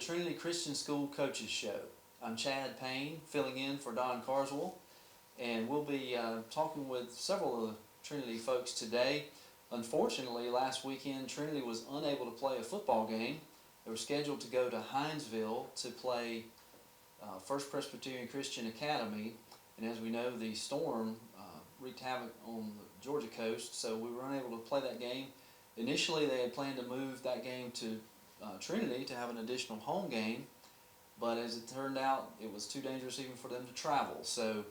Trinity Christian School Coaches Show. I'm Chad Payne, filling in for Don Carswell, and we'll be talking with several of the Trinity folks today. Unfortunately, last weekend Trinity was unable to play a football game. They were scheduled to go to Hinesville to play First Presbyterian Christian Academy, and as we know, the storm wreaked havoc on the Georgia coast, so we were unable to play that game. Initially, they had planned to move that game to Trinity to have an additional home game, but as it turned out, it was too dangerous even for them to travel. So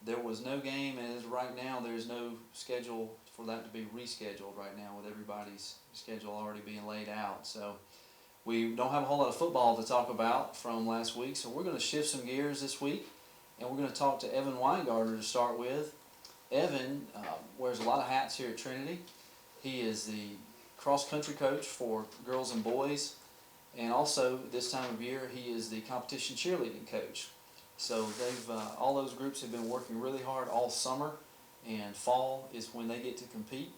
there was no game, and as right now, there's no schedule for that to be rescheduled right now, with everybody's schedule already being laid out. So we don't have a whole lot of football to talk about from last week, so we're going to shift some gears this week, and we're going to talk to Evan Weingartner to start with. Evan wears a lot of hats here at Trinity. He is the cross-country coach for girls and boys, and also this time of year he is the competition cheerleading coach. So they've all those groups have been working really hard all summer, and fall is when they get to compete.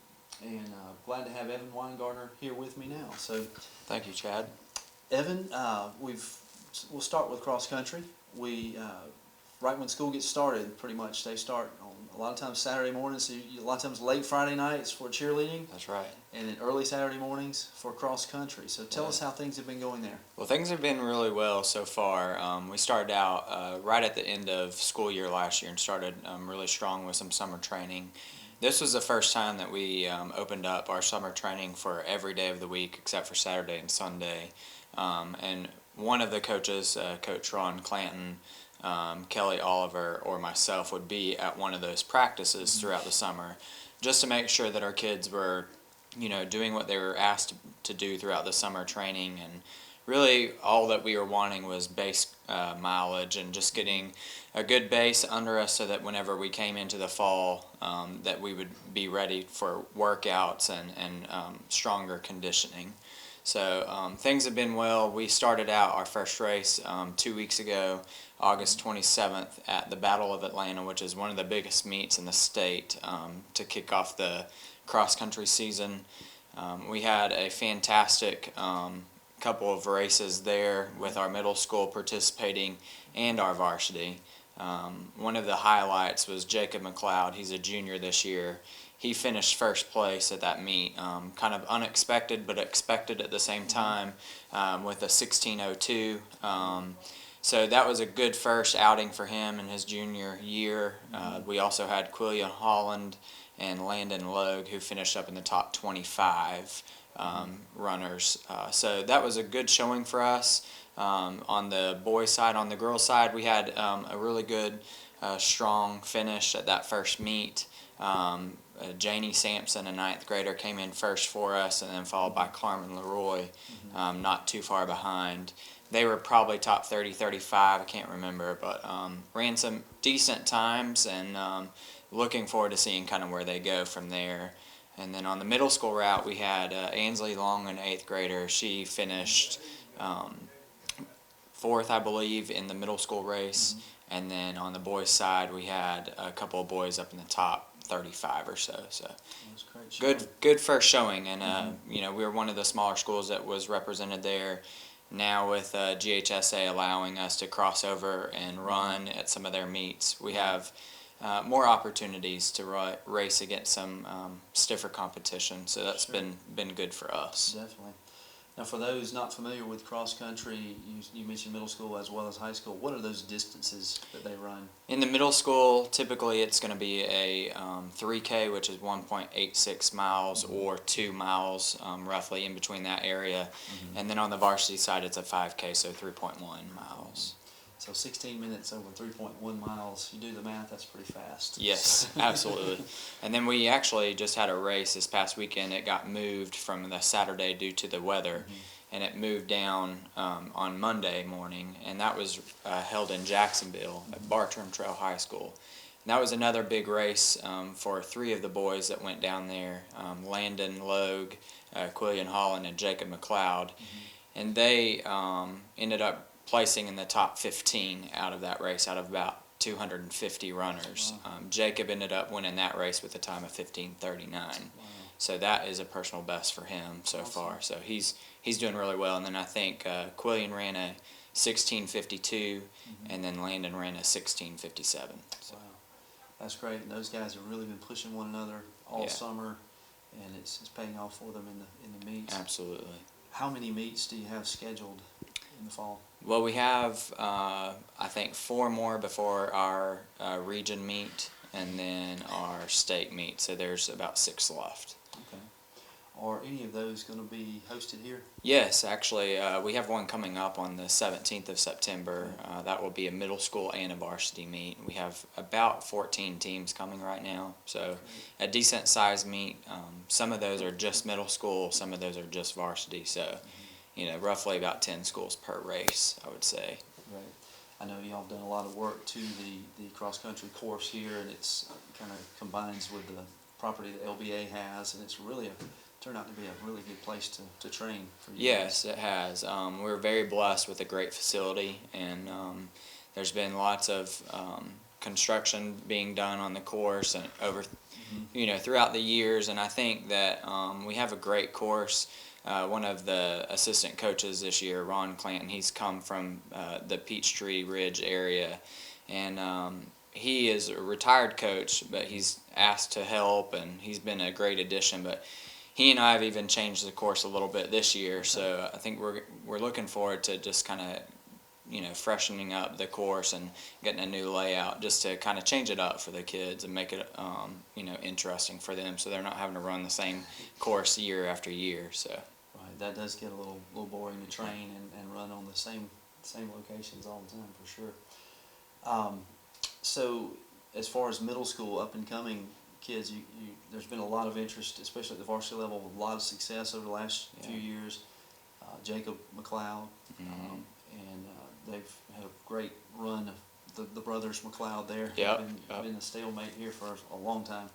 And glad to have Evan Weingartner here with me now. So thank you, Chad. Evan, we'll start with cross-country. Right when school gets started, pretty much they start on a lot of times Saturday mornings, so a lot of times late Friday nights for cheerleading. That's right. And then early Saturday mornings for cross-country. So tell us how things have been going there. Well, things have been really well so far. We started out right at the end of school year last year and started really strong with some summer training. This was the first time that we opened up our summer training for every day of the week except for Saturday and Sunday. And one of the coaches, Coach Ron Clanton, Kelly Oliver, or myself would be at one of those practices throughout the summer just to make sure that our kids were, doing what they were asked to do throughout the summer training. And really all that we were wanting was base mileage and just getting a good base under us so that whenever we came into the fall that we would be ready for workouts and stronger conditioning. So things have been well. We started out our first race 2 weeks ago, August 27th, at the Battle of Atlanta, which is one of the biggest meets in the state to kick off the cross-country season. We had a fantastic couple of races there with our middle school participating and our varsity. One of the highlights was Jacob McLeod. He's a junior this year. He finished first place at that meet, kind of unexpected but expected at the same time with a 16:02. So that was a good first outing for him in his junior year. We also had Quillian Holland and Landon Logue, who finished up in the top 25 runners. So that was a good showing for us. On the boys' side, on the girls' side, we had a really good, strong finish at that first meet. Janie Sampson, a 9th grader, came in first for us, and then followed by Carmen Leroy, not too far behind. They were probably top 30, 35, I can't remember, but ran some decent times, and looking forward to seeing kind of where they go from there. And then on the middle school route, we had Ansley Long, an 8th grader. She finished 4th, I believe, in the middle school race. And then on the boys' side, we had a couple of boys up in the top 35 or so. So good first showing. And we were one of the smaller schools that was represented there. Now with GHSA allowing us to cross over and run at some of their meets, we have more opportunities to race against some stiffer competition. So that's been good for us. Definitely. Now, for those not familiar with cross-country, you mentioned middle school as well as high school. What are those distances that they run? In the middle school, typically it's going to be a 3K, which is 1.86 miles, or 2 miles, roughly in between that area. And then on the varsity side, it's a 5K, so 3.1 miles. So 16 minutes over 3.1 miles. You do the math, that's pretty fast. Yes, absolutely. And then we actually just had a race this past weekend. It got moved from the Saturday due to the weather, and it moved down on Monday morning, and that was held in Jacksonville at Bartram Trail High School. And that was another big race for 3 of the boys that went down there, Landon Logue, Quillian Holland, and Jacob McLeod. And they ended up placing in the top 15 out of that race, out of about 250 runners. Wow. Jacob ended up winning that race with a time of 15:39. Wow. So that is a personal best for him so far. So he's he's doing really well. And then I think Quillian ran a 16:52, and then Landon ran a 16:57. So. Wow, that's great. And those guys have really been pushing one another all summer, and it's paying off for them in the meets. Absolutely. How many meets do you have scheduled in the fall? Well, we have I think 4 more before our region meet, and then our state meet. So there's about 6 left. Okay. Are any of those going to be hosted here? Yes, actually, we have one coming up on the 17th of September. That will be a middle school and a varsity meet. We have about 14 teams coming right now, so a decent sized meet. Some of those are just middle school, some of those are just varsity, so roughly about 10 schools per race, I would say. Right. I know y'all have done a lot of work to the cross-country course here, and it's kind of combines with the property that LBA has, and it's really turned out to be a really good place to train for you. Yes, it has. We're very blessed with a great facility, and there's been lots of construction being done on the course and over, throughout the years, and I think that we have a great course. One of the assistant coaches this year, Ron Clanton, he's come from the Peachtree Ridge area, and he is a retired coach, but he's asked to help, and he's been a great addition. But he and I have even changed the course a little bit this year, so I think we're looking forward to just kind of freshening up the course and getting a new layout, just to kind of change it up for the kids and make it interesting for them, so they're not having to run the same course year after year. So. Right, that does get a little boring to train and run on the same locations all the time, for sure. So as far as middle school up and coming kids, there's been a lot of interest, especially at the varsity level, a lot of success over the last few years. Jacob McLeod, and they've had a great run. The brothers McLeod there have been a stalemate here for a long time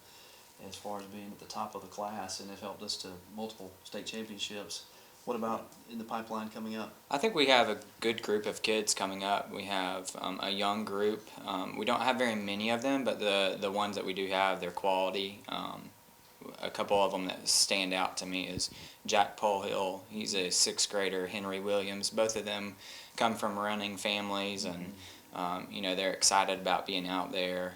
as far as being at the top of the class, and have helped us to multiple state championships. What about in the pipeline coming up? I think we have a good group of kids coming up. We have a young group. We don't have very many of them, but the ones that we do have, they're quality. A couple of them that stand out to me is Jack Polhill. He's a 6th grader, Henry Williams. Both of them come from running families, and they're excited about being out there.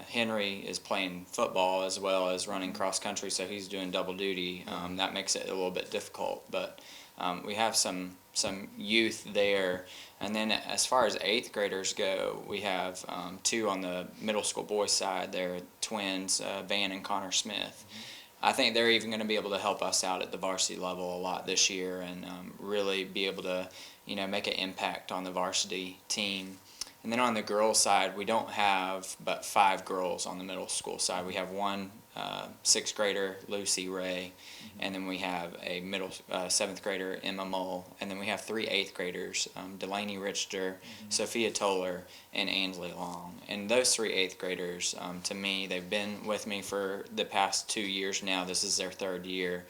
Henry is playing football as well as running cross country, so he's doing double duty. That makes it a little bit difficult, but we have some youth there. And then as far as 8th graders go, we have 2 on the middle school boys side. They're twins, Van and Connor Smith. I think they're even going to be able to help us out at the varsity level a lot this year, and really be able to make an impact on the varsity team. And then on the girls' side, we don't have but 5 girls on the middle school side. We have one 6th grader, Lucy Ray, and then we have a 7th grader, Emma Mull, and then we have 3 8th graders, Delaney Richter, Sophia Toller, and Ansley Long. And those 3 8th graders, to me, they've been with me for the past 2 years now. This is their 3rd year,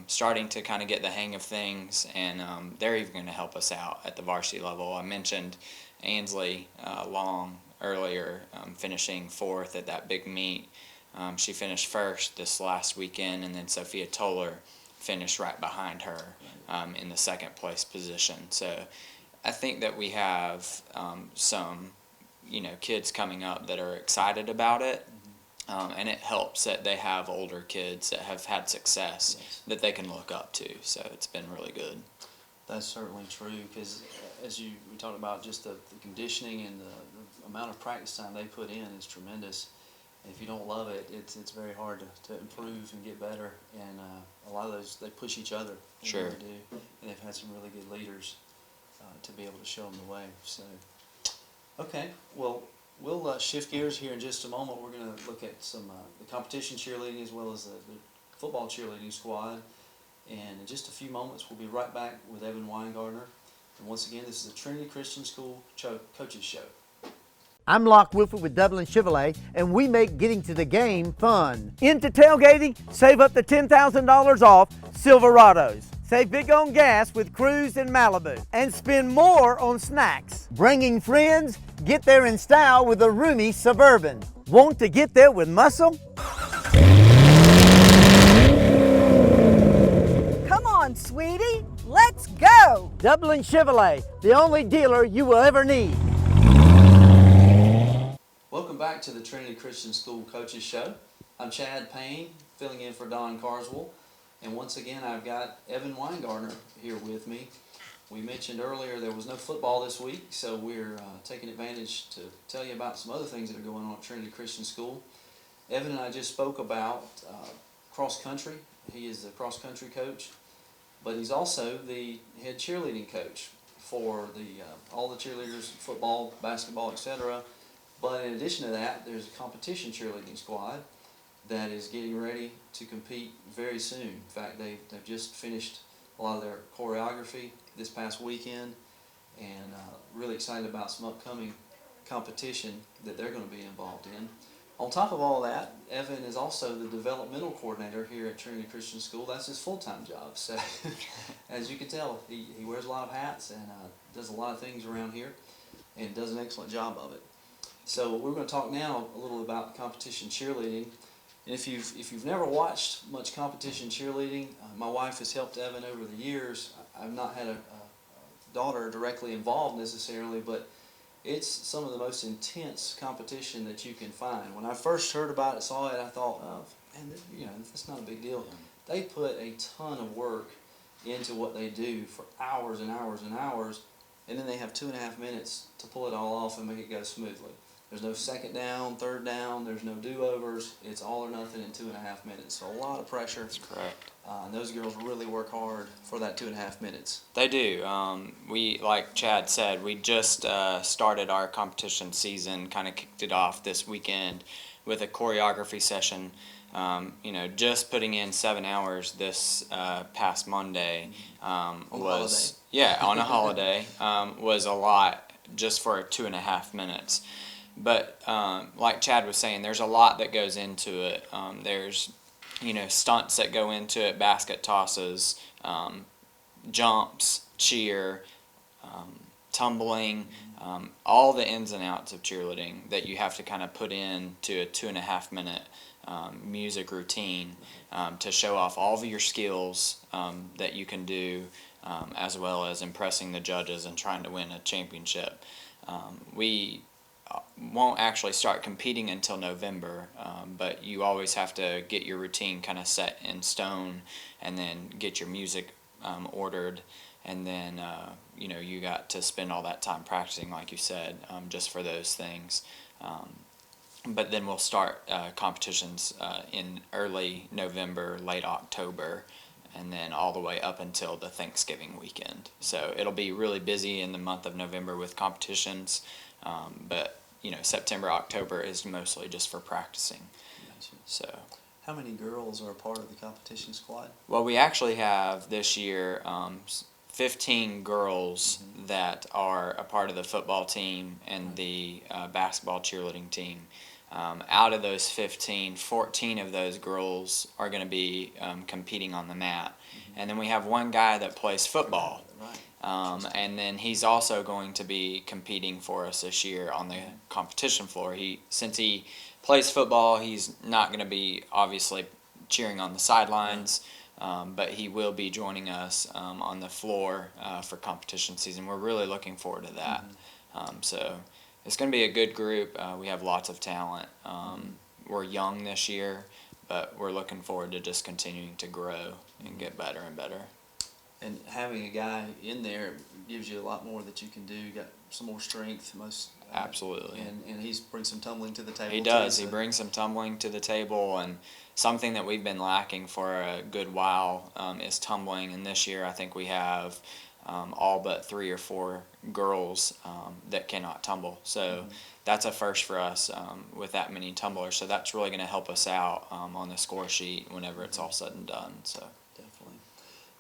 starting to kind of get the hang of things, and they're even going to help us out at the varsity level. I mentioned Ansley Long earlier, finishing 4th at that big meet. She finished 1st this last weekend, and then Sophia Toller finished right behind her in the 2nd place position. So I think that we have some kids coming up that are excited about it, and it helps that they have older kids that have had success that they can look up to. So it's been really good. That's certainly true, because as we talked about, just the conditioning and the amount of practice time they put in is tremendous. If you don't love it, it's very hard to improve and get better. And a lot of those, they push each other. They Sure. really do. And they've had some really good leaders to be able to show them the way. So, okay, well, we'll shift gears here in just a moment. We're going to look at some the competition cheerleading as well as the football cheerleading squad. And in just a few moments, we'll be right back with Evan Weingartner. And once again, this is the Trinity Christian School Coaches Show. I'm Locke Wilford with Dublin Chevrolet, and we make getting to the game fun. Into tailgating, save up to $10,000 off Silverados. Save big on gas with Cruise and Malibu, and spend more on snacks. Bringing friends, get there in style with a roomy Suburban. Want to get there with muscle? Come on, sweetie, let's Go! Dublin Chevrolet, the only dealer you will ever need. Welcome back to the Trinity Christian School Coaches Show. I'm Chad Payne, filling in for Don Carswell. And once again, I've got Evan Weingartner here with me. We mentioned earlier there was no football this week, so we're taking advantage to tell you about some other things that are going on at Trinity Christian School. Evan and I just spoke about cross country. He is the cross country coach, but he's also the head cheerleading coach for all the cheerleaders, football, basketball, etc. But in addition to that, there's a competition cheerleading squad that is getting ready to compete very soon. In fact, they've just finished a lot of their choreography this past weekend, and really excited about some upcoming competition that they're going to be involved in. On top of all that, Evan is also the developmental coordinator here at Trinity Christian School. That's his full-time job. So as you can tell, he wears a lot of hats and does a lot of things around here and does an excellent job of it. So we're going to talk now a little about competition cheerleading. And if you've never watched much competition cheerleading, my wife has helped Evan over the years. I've not had a daughter directly involved necessarily, but it's some of the most intense competition that you can find. When I first heard about it, saw it, I thought, oh, man, that's not a big deal. They put a ton of work into what they do for hours and hours and hours, and then they have 2.5 minutes to pull it all off and make it go smoothly. There's no second down, third down, there's no do-overs. It's all or nothing in 2.5 minutes. So a lot of pressure. That's correct. And those girls really work hard for that 2.5 minutes. They do. We, like Chad said, we just started our competition season, kind of kicked it off this weekend with a choreography session. Just putting in 7 hours this past Monday was, yeah, on a holiday, was a lot just for 2.5 minutes. But like Chad was saying, there's a lot that goes into it. There's stunts that go into it, basket tosses, jumps, cheer, tumbling, all the ins and outs of cheerleading that you have to kind of put into a 2.5 minute music routine to show off all of your skills that you can do, as well as impressing the judges and trying to win a championship. We won't actually start competing until November, but you always have to get your routine kind of set in stone and then get your music ordered, and then you got to spend all that time practicing, like you said, just for those things. But then we'll start competitions in early November, late October, and then all the way up until the Thanksgiving weekend. So it'll be really busy in the month of November with competitions, but September, October is mostly just for practicing. Gotcha. So, how many girls are a part of the competition squad? well, we actually have this year 15 girls that are a part of the football team and the basketball cheerleading team. Out of those 15, 14 of those girls are going to be competing on the mat. And then we have one guy that plays football. Right. And then he's also going to be competing for us this year on the competition floor. Since he plays football, he's not going to be obviously cheering on the sidelines, but he will be joining us on the floor for competition season. We're really looking forward to that. So it's going to be a good group. We have lots of talent. We're young this year, but we're looking forward to just continuing to grow and get better and better. And having a guy in there gives you a lot more that you can do. You got some more strength, Absolutely. And he brings some tumbling to the table. He does. He brings some tumbling to the table, and something that we've been lacking for a good while is tumbling. And this year, I think we have all but 3 or 4 girls that cannot tumble. So that's a first for us with that many tumblers. So that's really going to help us out on the score sheet whenever it's all said and done. So. Definitely.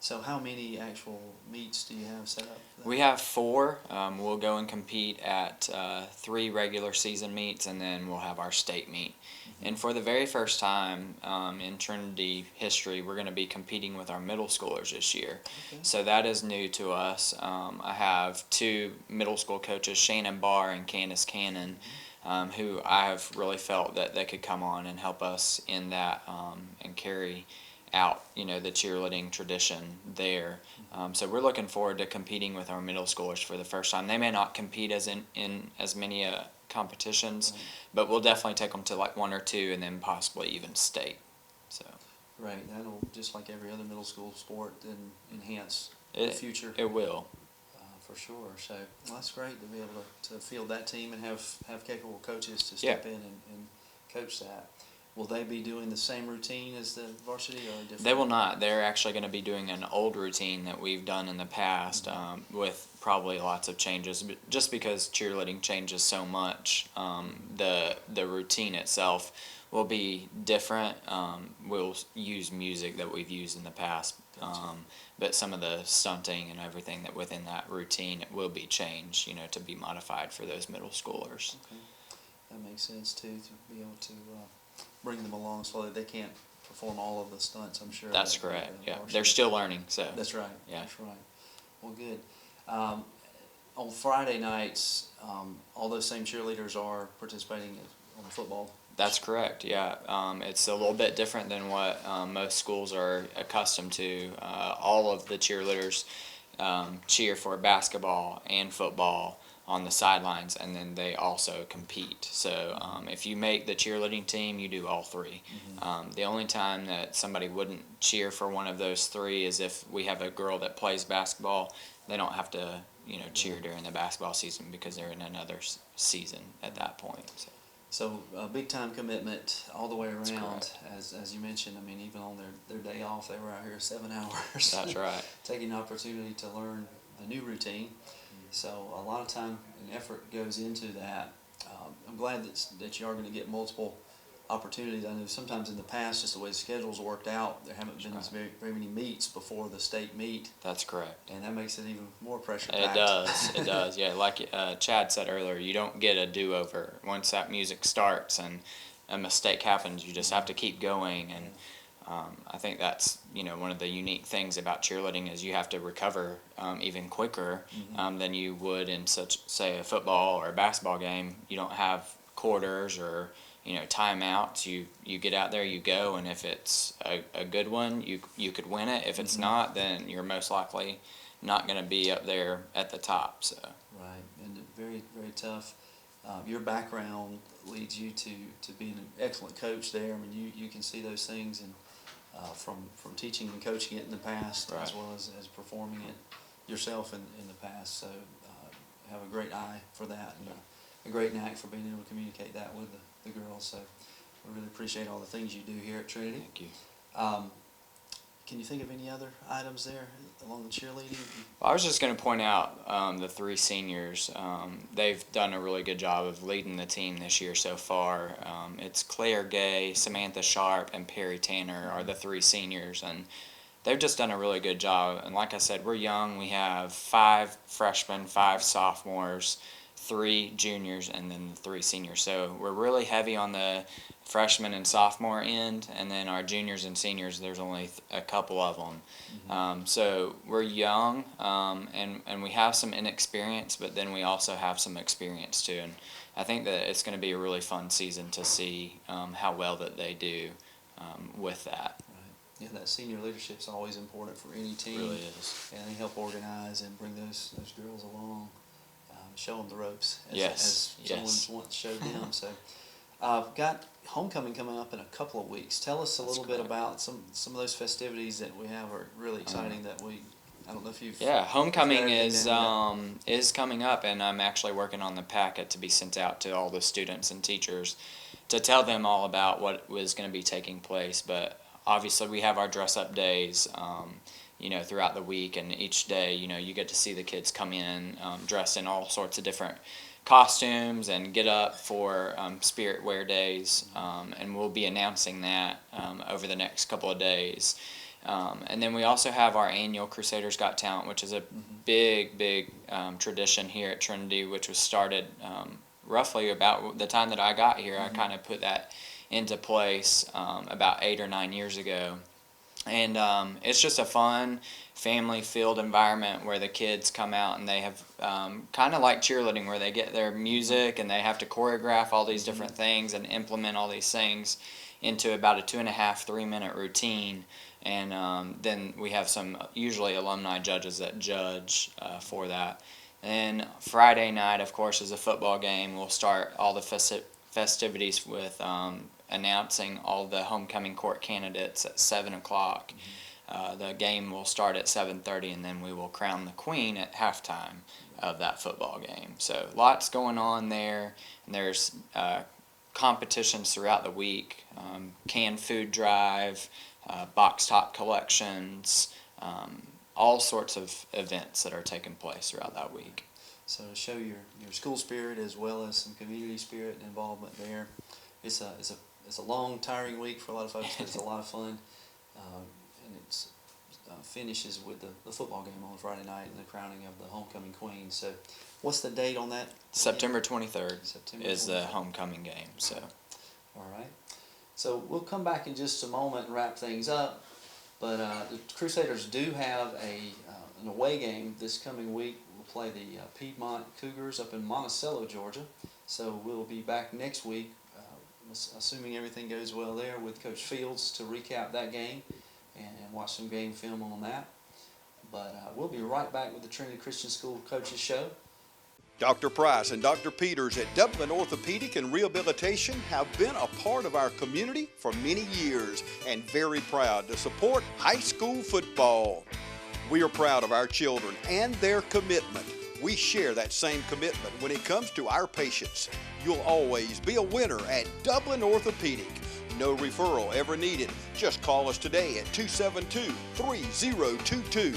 So how many actual meets do you have set up for that? We have 4. We'll go and compete at 3 regular season meets, and then we'll have our state meet. And for the very first time in Trinity history, we're going to be competing with our middle schoolers this year. Okay. So that is new to us. I have 2 middle school coaches, Shannon Barr and Candace Cannon, who I have really felt that they could come on and help us in that and carry out, the cheerleading tradition there. So we're looking forward to competing with our middle schoolers for the first time. They may not compete in as many competitions, but we'll definitely take them to like one or two, and then possibly even state. So Right, that'll, just like every other middle school sport, then enhance the future. It will. For sure. So that's great to be able to field that team and have capable coaches to step in and coach that. Will they be doing the same routine as the varsity or different? They will not. They're actually going to be doing an old routine that we've done in the past, with probably lots of changes. But just because cheerleading changes so much, the routine itself will be different. We'll use music that we've used in the past, but some of the stunting and everything that within that routine will be changed, to be modified for those middle schoolers. Okay. That makes sense too, to be able to bring them along so that they can't perform all of the stunts, I'm sure. That's correct. Yeah, they're still learning. So that's right. Yeah, that's right. Well, good. On Friday nights, all those same cheerleaders are participating on football. That's correct. Yeah, it's a little bit different than what most schools are accustomed to. All of the cheerleaders cheer for basketball and football on the sidelines, and then they also compete. So if you make the cheerleading team, you do all three. The only time that somebody wouldn't cheer for one of those three is if we have a girl that plays basketball. They don't have to, cheer during the basketball season because they're in another season at that point. So a big time commitment all the way around, as you mentioned. I mean, even on their day off, they were out here 7 hours. That's right. Taking the opportunity to learn a new routine. So a lot of time and effort goes into that. I'm glad that you are going to get multiple opportunities. I know sometimes in the past, just the way the schedules worked out, there haven't been very many meets before the state meet. That's correct. And that makes it even more pressure packed. It does. It does. Yeah, like Chad said earlier, you don't get a do-over. Once that music starts and a mistake happens, you just have to keep going. And I think that's one of the unique things about cheerleading is you have to recover even quicker than you would in say a football or a basketball game. You don't have quarters or timeouts. You get out there, you go, and if it's a good one, you could win it. If it's not, then you're most likely not going to be up there at the top. So right, and very, very tough. Your background leads you to being an excellent coach there. I mean, you can see those things and from teaching and coaching it in the past, as well as performing it yourself in the past. So have a great eye for that and a great knack for being able to communicate that with the girls. So we really appreciate all the things you do here at Trinity. Thank you. Can you think of any other items there along the cheerleading? Well, I was just going to point out the three seniors. They've done a really good job of leading the team this year so far. It's Claire Gay, Samantha Sharp, and Perry Tanner are the three seniors, and they've just done a really good job. And like I said, we're young. We have 5 freshmen, 5 sophomores, 3 juniors, and then the 3 seniors. So we're really heavy on the freshman and sophomore end, and then our juniors and seniors, there's only a couple of them. So we're young, and we have some inexperience, but then we also have some experience too. And I think that it's going to be a really fun season to see how well that they do with that. Yeah, that senior leadership is always important for any team. It really is. And they help organize and bring those girls along, show them the ropes as someone once showed them. So, got homecoming coming up in a couple of weeks. Tell us a little bit about some of those festivities that we have are really exciting that we. I don't know if you've. Yeah, homecoming is coming up, and I'm actually working on the packet to be sent out to all the students and teachers to tell them all about what was going to be taking place. But obviously, we have our dress-up days, throughout the week, and each day, you get to see the kids come in dressed in all sorts of different costumes and get up for Spirit Wear Days, and we'll be announcing that over the next couple of days. And then we also have our annual Crusaders Got Talent, which is a big tradition here at Trinity, which was started roughly about the time that I got here. I kind of put that into place about 8 or 9 years ago. And it's just a fun, family-filled environment where the kids come out and they have kind of like cheerleading, where they get their music and they have to choreograph all these different things and implement all these things into about a 2.5, 3-minute routine. And then we have some usually alumni judges that judge for that. And Friday night, of course, is a football game. We'll start all the festivities with announcing all the homecoming court candidates at 7 o'clock. The game will start at 7:30, and then we will crown the queen at halftime of that football game. So lots going on there, and there's competitions throughout the week, canned food drive, box top collections, all sorts of events that are taking place throughout that week. So to show your school spirit as well as some community spirit and involvement there, it's a long, tiring week for a lot of folks, but it's a lot of fun, and it's finishes with the football game on Friday night and the crowning of the homecoming queen. So what's the date on that? September 23rd September is 23rd. the homecoming game. So. All right. So we'll come back in just a moment and wrap things up. But the Crusaders do have an away game this coming week. We'll play the Piedmont Cougars up in Monticello, Georgia. So we'll be back next week, assuming everything goes well there, with Coach Fields to recap that game and watch some game film on that. But we'll be right back with the Trinity Christian School Coaches Show. Dr. Price and Dr. Peters at Dublin Orthopedic and Rehabilitation have been a part of our community for many years and very proud to support high school football. We are proud of our children and their commitment. We share that same commitment when it comes to our patients. You'll always be a winner at Dublin Orthopedic. No referral ever needed. Just call us today at 272-3022.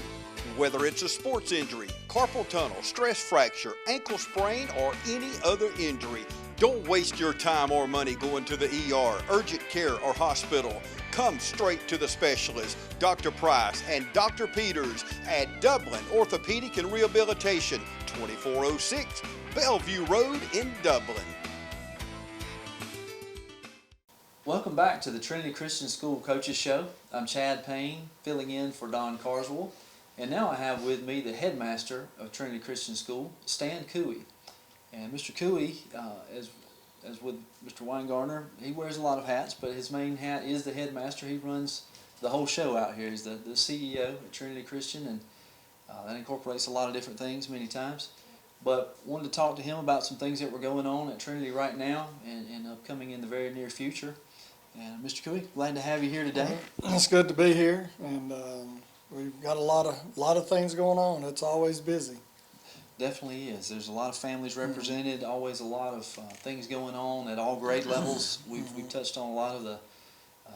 Whether it's a sports injury, carpal tunnel, stress fracture, ankle sprain, or any other injury, don't waste your time or money going to the ER, urgent care, or hospital. Come straight to the specialist, Dr. Price and Dr. Peters at Dublin Orthopedic and Rehabilitation, 2406 Bellevue Road in Dublin. Welcome back to the Trinity Christian School Coaches Show. I'm Chad Payne, filling in for Don Carswell. And now I have with me the headmaster of Trinity Christian School, Stan Cooey. And Mr. Cooey, as with Mr. Weingartner, he wears a lot of hats, but his main hat is the headmaster. He runs the whole show out here. He's the CEO at Trinity Christian, and that incorporates a lot of different things many times. But wanted to talk to him about some things that were going on at Trinity right now and upcoming in the very near future. And Mr. Cooey, glad to have you here today. It's good to be here, and we've got a lot of things going on. It's always busy. Definitely is. There's a lot of families represented, always a lot of things going on at all grade levels. We've touched on a lot of the,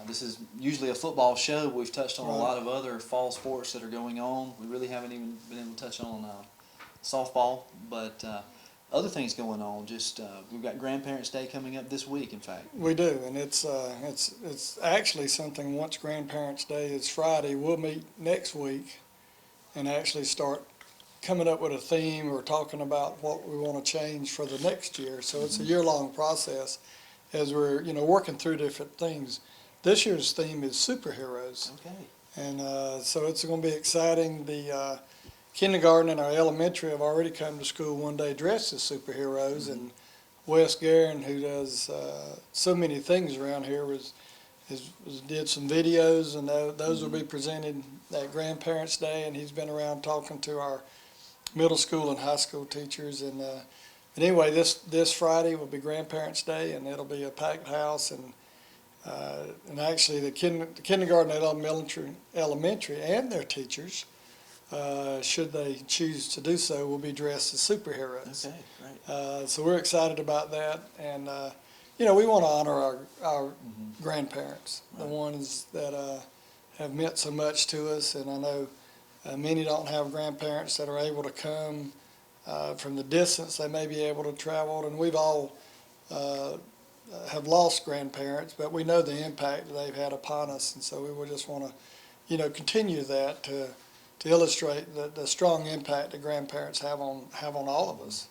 this is usually a football show, but we've touched on a lot of other fall sports that are going on. We really haven't even been able to touch on softball, but other things going on. Just we've got Grandparents' Day coming up this week, in fact. We do, and it's actually something. Once Grandparents' Day is Friday, we'll meet next week and actually start coming up with a theme or talking about what we want to change for the next year. So it's a year-long process as we're working through different things. This year's theme is superheroes. Okay. And so it's going to be exciting. The kindergarten and our elementary have already come to school one day dressed as superheroes, and Wes Guerin, who does so many things around here, did some videos, and those will be presented at Grandparents' Day, and he's been around talking to our middle school and high school teachers. And anyway, this Friday will be Grandparents' Day, and it'll be a packed house, and actually the kindergarten and elementary and their teachers, should they choose to do so, will be dressed as superheroes. Okay, great. So we're excited about that, and we want to honor our grandparents, the ones that have meant so much to us. And I know many don't have grandparents that are able to come from the distance they may be able to travel, and we've all have lost grandparents, but we know the impact that they've had upon us, and so we would just want to continue that to illustrate the strong impact that grandparents have on all of us.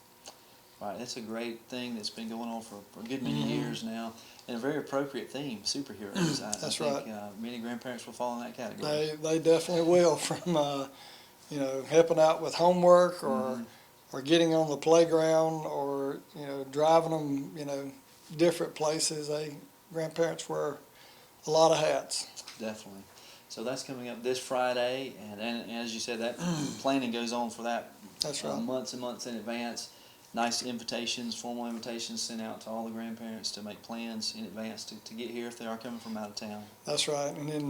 Right, that's a great thing that's been going on for a good many years now, and a very appropriate theme, superheroes. I think many grandparents will fall in that category. They definitely will, from helping out with homework or getting on the playground or driving them different places. Grandparents wear a lot of hats. Definitely. So that's coming up this Friday, and as you said, that planning goes on for that That's right. months and months in advance. Nice invitations, formal invitations sent out to all the grandparents to make plans in advance to get here if they are coming from out of town. That's right. And then,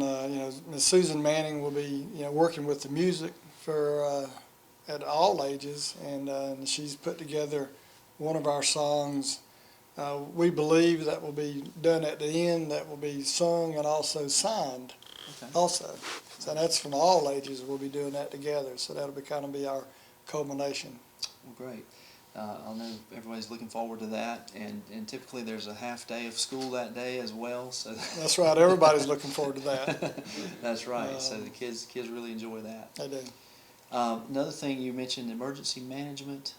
Ms. Susan Manning will be, working with the music for at all ages, and she's put together one of our songs. We believe that will be done at the end, that will be sung and also signed. Okay. Also. So that's from all ages. We'll be doing that together. So that'll be our culmination. Well, great. I know everybody's looking forward to that, and typically there's a half day of school that day as well. So That's right. Everybody's looking forward to that. that's right. So the kids really enjoy that. They do. Another thing you mentioned, emergency management.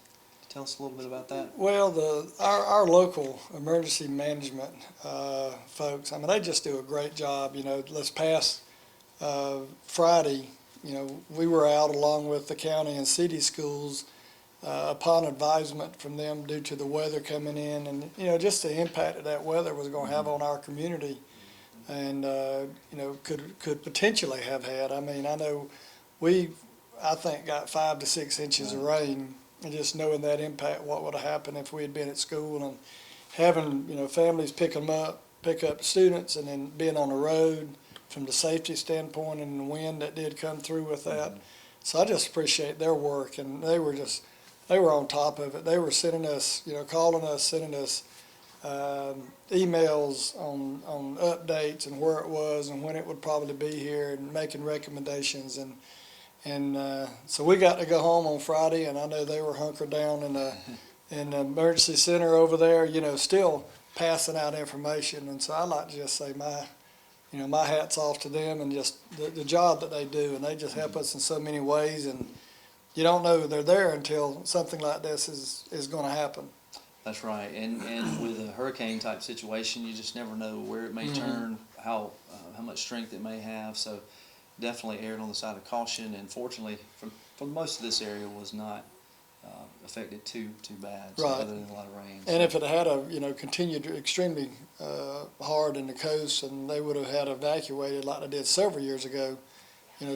Tell us a little bit about that. Well, our local emergency management folks, they just do a great job. This past Friday, we were out along with the county and city schools upon advisement from them due to the weather coming in, and just the impact that weather was going to have on our community, and could potentially have had. I know I think got 5 to 6 inches of rain, and just knowing that impact, what would have happened if we had been at school, and having families pick up students, and then being on the road from the safety standpoint, and the wind that did come through with that. So I just appreciate their work, and they were on top of it. They were sending us, calling us, sending us emails on updates and where it was and when it would probably be here, and making recommendations. And so we got to go home on Friday, and I know they were hunkered down in the emergency center over there, still passing out information. And so I like to just say my hat's off to them, and just the job that they do, and they just help us in so many ways. And you don't know they're there until something like this is going to happen. That's right, and with a hurricane type situation, you just never know where it may turn, how much strength it may have. So definitely erred on the side of caution, and fortunately, for most of this area was not affected too bad, so Right. other than a lot of rain. And if it had continued extremely hard in the coast, and they would have had evacuated like they did several years ago,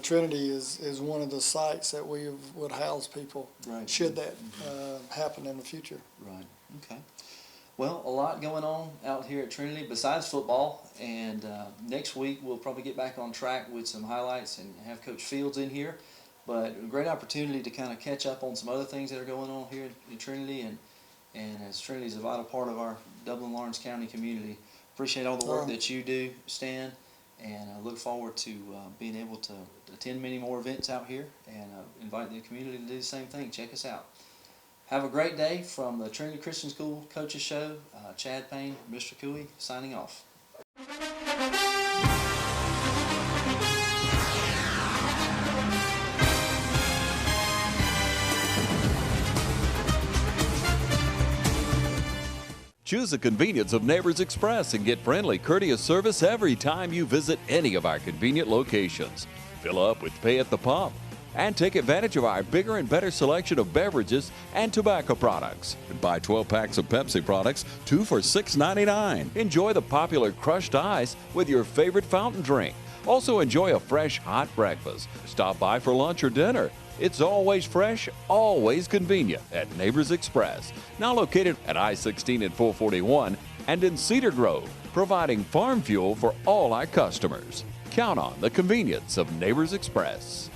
Trinity is one of the sites that we would house people, Right. should that happen in the future. Right. Okay. Well, a lot going on out here at Trinity besides football, and next week we'll probably get back on track with some highlights and have Coach Fields in here. But a great opportunity to kind of catch up on some other things that are going on here in Trinity, and as Trinity is a vital part of our Dublin-Lawrence County community. Appreciate all the work that you do, Stan, and I look forward to being able to attend many more events out here, and invite the community to do the same thing. Check us out. Have a great day from the Trinity Christian School Coaches Show. Chad Payne, Mr. Cooey, signing off. Choose the convenience of Neighbors Express and get friendly, courteous service every time you visit any of our convenient locations. Fill up with pay at the pump and take advantage of our bigger and better selection of beverages and tobacco products. And buy 12 packs of Pepsi products, 2 for $6.99. Enjoy the popular crushed ice with your favorite fountain drink. Also enjoy a fresh, hot breakfast. Stop by for lunch or dinner. It's always fresh, always convenient at Neighbors Express. Now located at I-16 and 441 and in Cedar Grove, providing farm fuel for all our customers. Count on the convenience of Neighbors Express.